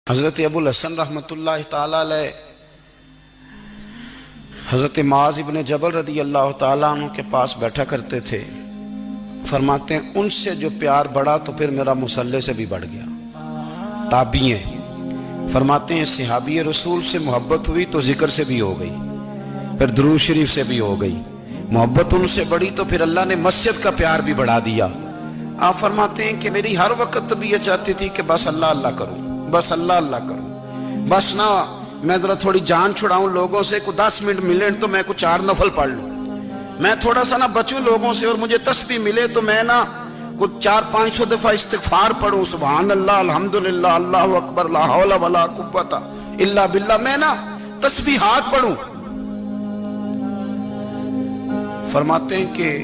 حضرت ابو الحسن رحمتاللہ تعالیٰ علیہ حضرت معاذ ابن جبل رضی اللہ تعالیٰ عنہ کے پاس بیٹھا کرتے تھے۔ فرماتے ہیں ان سے جو پیار بڑھا تو پھر میرا مصلی سے بھی بڑھ گیا۔ تابعی ہیں، فرماتے ہیں صحابی رسول سے محبت ہوئی تو ذکر سے بھی ہو گئی، پھر درود شریف سے بھی ہو گئی۔ محبت ان سے بڑھی تو پھر اللہ نے مسجد کا پیار بھی بڑھا دیا۔ آپ فرماتے ہیں کہ میری ہر وقت طبیعت چاہتی تھی کہ بس اللہ اللہ کروں، بس اللہ اللہ کروں، بس نہ میں ذرا تھوڑی جان چھڑاؤں لوگوں سے، کوئی 10 منٹ ملے تو میں کوئی 4 نفل پڑھ لوں، میں تھوڑا سا نہ بچوں لوگوں سے، اور مجھے تسبیح ملے تو میں نہ کوئی 400-500 دفعہ استغفار پڑھوں، سبحان اللہ، الحمدللہ، اللہ اکبر، لا حول ولا قوت الا باللہ، میں نہ تسبیحات پڑھوں۔ فرماتے ہیں کہ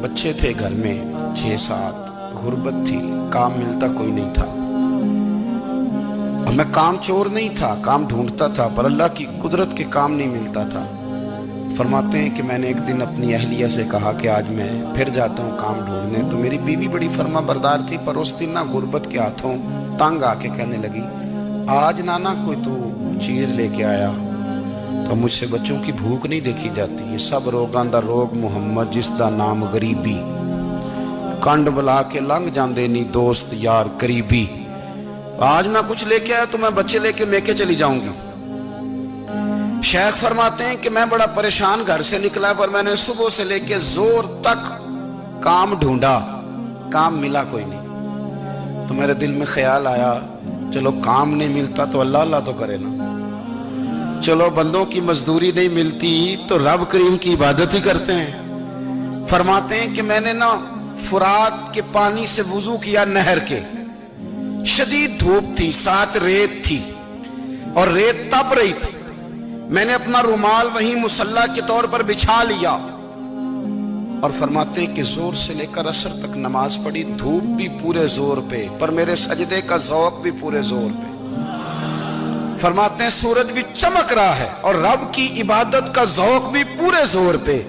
بچے تھے گھر میں 6-7، غربت تھی، کام ملتا کوئی نہیں تھا، اور میں کام چور نہیں تھا، کام ڈھونڈتا تھا، پر اللہ کی قدرت کے کام نہیں ملتا تھا۔ فرماتے ہیں کہ میں نے ایک دن اپنی اہلیہ سے کہا کہ آج میں پھر جاتا ہوں کام ڈھونڈنے، تو میری بیوی بڑی فرما بردار تھی، پر اس دن نہ غربت کے ہاتھوں تنگ آ کے کہنے لگی آج نانا کوئی تو چیز لے کے آیا، تو مجھ سے بچوں کی بھوک نہیں دیکھی جاتی، یہ سب روگاں دا روگ محمد جس دا نام غریبی، کنڈ بلا کے لنگ جاندے نہیں دوست یار قریبی، آج نہ کچھ لے کے آیا تو میں بچے لے کے میکے چلی جاؤں گی۔ شیخ فرماتے ہیں کہ میں بڑا پریشان گھر سے نکلا، پر میں نے صبح سے لے کے زور تک کام ڈھونڈا، کام ملا کوئی نہیں، تو میرے دل میں خیال آیا چلو کام نہیں ملتا تو اللہ اللہ تو کرے نا، چلو بندوں کی مزدوری نہیں ملتی تو رب کریم کی عبادت ہی کرتے ہیں۔ فرماتے ہیں کہ میں نے نا فرات کے پانی سے وضو کیا، نہر کے، شدید دھوپ تھی، ساتھ ریت تھی اور ریت تپ رہی تھی، میں نے اپنا رومال وہیں مصلی کے طور پر بچھا لیا، اور فرماتے ہیں کہ زور سے لے کر عصر تک نماز پڑھی، دھوپ بھی پورے زور پہ، پر میرے سجدے کا ذوق بھی پورے زور پہ۔ فرماتے ہیں سورج بھی چمک رہا ہے اور رب کی عبادت کا ذوق بھی پورے زور پہ،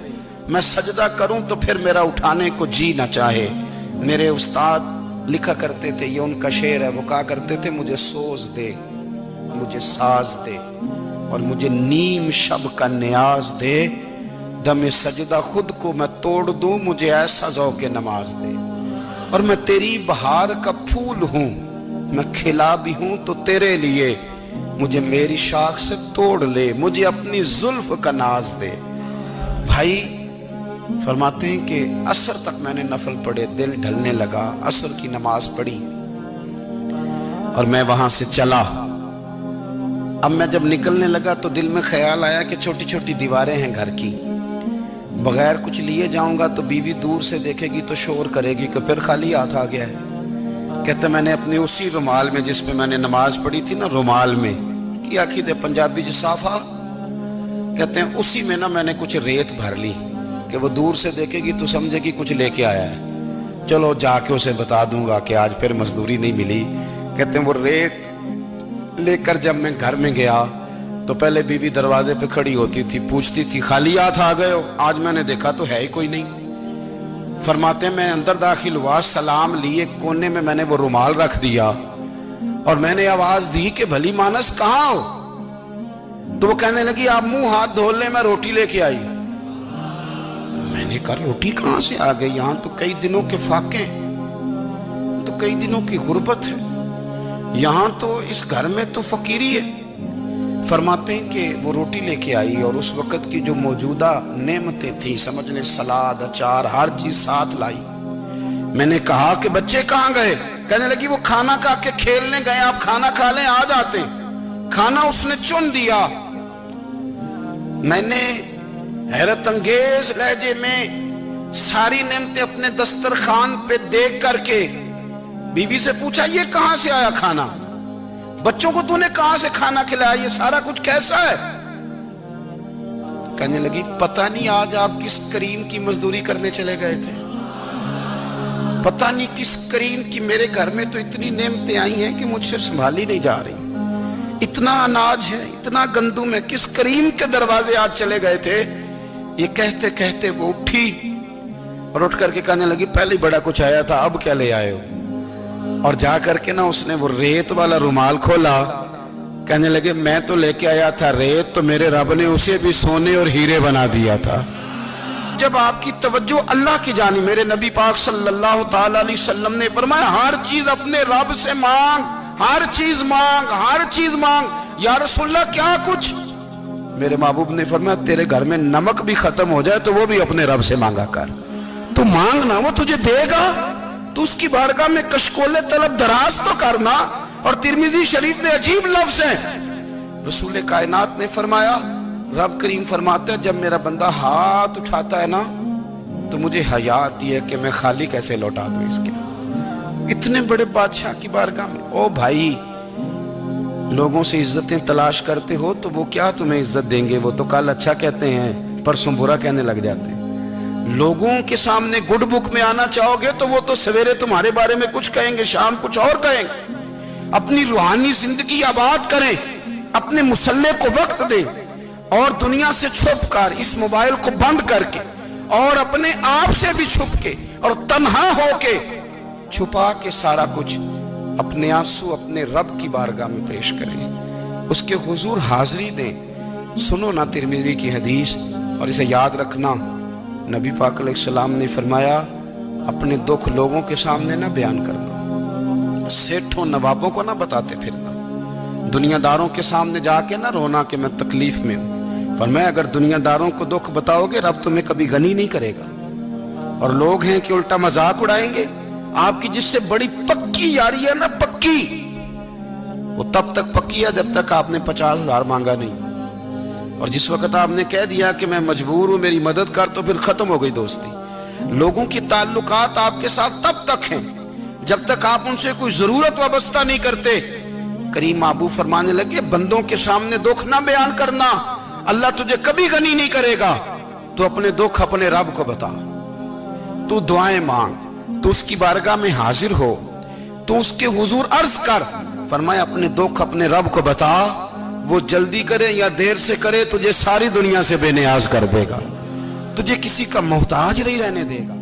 میں سجدہ کروں تو پھر میرا اٹھانے کو جی نہ چاہے۔ میرے استاد لکھا کرتے تھے، یہ ان کا شعر ہے، وہ کہا کرتے تھے مجھے سوز دے، مجھے ساز دے، اور مجھے نیم شب کا نیاز دے، دم سجدہ خود کو میں توڑ دوں، مجھے ایسا ذوق نماز دے، اور میں تیری بہار کا پھول ہوں، میں کھلا بھی ہوں تو تیرے لیے، مجھے میری شاخ سے توڑ لے، مجھے اپنی زلف کا ناز دے۔ بھائی فرماتے ہیں کہ عصر تک میں نے نفل پڑھے، دل ڈھلنے لگا، عصر کی نماز پڑھی اور میں وہاں سے چلا۔ اب میں جب نکلنے لگا تو دل میں خیال آیا کہ چھوٹی چھوٹی دیواریں ہیں گھر کی، بغیر کچھ لیے جاؤں گا تو بیوی دور سے دیکھے گی تو شور کرے گی کہ پھر خالی ہاتھ آ گیا ہے۔ کہتے میں نے اپنے اسی رومال میں جس پہ میں نے نماز پڑھی تھی نا، رومال میں کی آخی دے پنجابی جسافہ، کہتے ہیں اسی میں نا میں نے کچھ ریت بھر لی کہ وہ دور سے دیکھے گی تو سمجھے گی کچھ لے کے آیا ہے، چلو جا کے اسے بتا دوں گا کہ آج پھر مزدوری نہیں ملی۔ کہتے ہیں وہ ریت لے کر جب میں گھر میں گیا تو پہلے بیوی دروازے پہ کھڑی ہوتی تھی، پوچھتی تھی خالی ہاتھ آ گئے ہو؟ آج میں نے دیکھا تو ہے ہی کوئی نہیں۔ فرماتے ہیں میں اندر داخل ہوا، سلام لیے، کونے میں میں نے وہ رومال رکھ دیا اور میں نے آواز دی کہ بھلی مانس کہاں ہو؟ تو وہ کہنے لگی آپ منہ ہاتھ دھو لیں، میں روٹی لے کے آئی۔ میں نے کہا روٹی کہاں سے آ گئی؟ یہاں تو کئی دنوں کے فاقے ہیں، تو کئی دنوں کی غربت ہے، یہاں تو اس گھر میں تو فقیری ہے۔ فرماتے ہیں کہ وہ روٹی لے کے آئی اور اس وقت کی جو موجودہ نعمتیں تھیں، سمجھ لیں سلاد، اچار، ہر چیز ساتھ لائی۔ میں نے کہا کہ بچے کہاں گئے؟ کہنے لگی وہ کھانا کھا کے کھیلنے گئے، آپ کھانا کھا لیں آ جاتے۔ کھانا اس نے چن دیا۔ میں نے حیرت انگیز لہجے میں ساری نعمتیں اپنے دسترخوان پہ دیکھ کر کے بیوی سے پوچھا یہ کہاں سے آیا کھانا؟ بچوں کو تو نے کہاں سے کھانا کھلایا؟ یہ سارا کچھ کیسا ہے؟ کہنے لگی پتہ نہیں آج آپ کس کریم کی مزدوری کرنے چلے گئے تھے، پتہ نہیں کس کریم کی، میرے گھر میں تو اتنی نعمتیں آئی ہیں کہ مجھ سے سنبھالی نہیں جا رہی، اتنا اناج ہے، اتنا گندم ہے، کس کریم کے دروازے آج چلے گئے تھے؟ یہ کہتے کہتے وہ اٹھی اور اٹھ کر کے کہنے لگی پہلے بڑا کچھ آیا تھا، اب کیا لے آئے ہو؟ اور جا کر کے نا اس نے وہ ریت والا رومال کھولا کہنے لگے میں تو لے کے آیا تھا ریت، تو میرے رب نے اسے بھی سونے اور ہیرے بنا دیا تھا۔ جب آپ کی توجہ اللہ کی جانب، میرے نبی پاک صلی اللہ تعالی علیہ وسلم نے فرمایا ہر چیز اپنے رب سے مانگ، ہر چیز مانگ، ہر چیز مانگ۔ یا رسول اللہ کیا کچھ؟ میرے محبوب نے فرمایا تیرے گھر میں نمک بھی ختم ہو جائے تو وہ بھی اپنے رب سے مانگا کر، تو مانگنا وہ تجھے دے گا، تو اس کی بارگاہ میں کشکول طلب دراز تو کرنا۔ اور ترمذی شریف میں عجیب لفظ ہیں، رسول کائنات نے فرمایا، رب کریم فرماتا ہے جب میرا بندہ ہاتھ اٹھاتا ہے نا تو مجھے حیا آتی ہے کہ میں خالی کیسے لوٹا دوں اس کے۔ اتنے بڑے بادشاہ کی بارگاہ میں، او بھائی لوگوں سے عزتیں تلاش کرتے ہو تو وہ کیا تمہیں عزت دیں گے؟ وہ تو کل اچھا کہتے ہیں پرسوں برا کہنے لگ جاتے ہیں۔ لوگوں کے سامنے گڈ بک میں آنا چاہو گے تو وہ تو سویرے تمہارے بارے میں کچھ کہیں گے، شام کچھ اور کہیں گے۔ اپنی روحانی زندگی آباد کریں، اپنے مسلح کو وقت دیں، اور دنیا سے چھپ کر اس موبائل کو بند کر کے اور اپنے آپ سے بھی چھپ کے اور تنہا ہو کے چھپا کے سارا کچھ اپنے آنسو اپنے رب کی بارگاہ میں پیش کریں، اس کے حضور حاضری دیں۔ سنو نا ترمذی کی حدیث، اور اسے یاد رکھنا، نبی پاک علیہ السلام نے فرمایا اپنے دکھ لوگوں کے سامنے نہ بیان کرنا، سیٹھوں نوابوں کو نہ بتاتے پھرنا، دنیا داروں کے سامنے جا کے نہ رونا کہ میں تکلیف میں ہوں۔ فرمایا اگر دنیا داروں کو دکھ بتاؤ گے رب تمہیں کبھی غنی نہیں کرے گا۔ اور لوگ ہیں کہ الٹا مذاق اڑائیں گے۔ آپ کی جس سے بڑی پکی یاری ہے نا، پکی، وہ تب تک پکی ہے جب تک آپ نے 50,000 مانگا نہیں، اور جس وقت آپ نے کہہ دیا کہ میں مجبور ہوں میری مدد کر تو پھر ختم ہو گئی دوستی۔ لوگوں کی تعلقات آپ کے ساتھ تب تک ہیں جب تک آپ ان سے کوئی ضرورت وابستہ نہیں کرتے۔ کریم محبوب فرمانے لگے بندوں کے سامنے دکھ نہ بیان کرنا، اللہ تجھے کبھی غنی نہیں کرے گا۔ تو اپنے دکھ اپنے رب کو بتا، تو دعائیں مانگ، تو اس کی بارگاہ میں حاضر ہو، تو اس کے حضور عرض کر۔ فرمایا اپنے دکھ اپنے رب کو بتا، وہ جلدی کرے یا دیر سے کرے تجھے ساری دنیا سے بے نیاز کر دے گا، تجھے کسی کا محتاج نہیں رہنے دے گا۔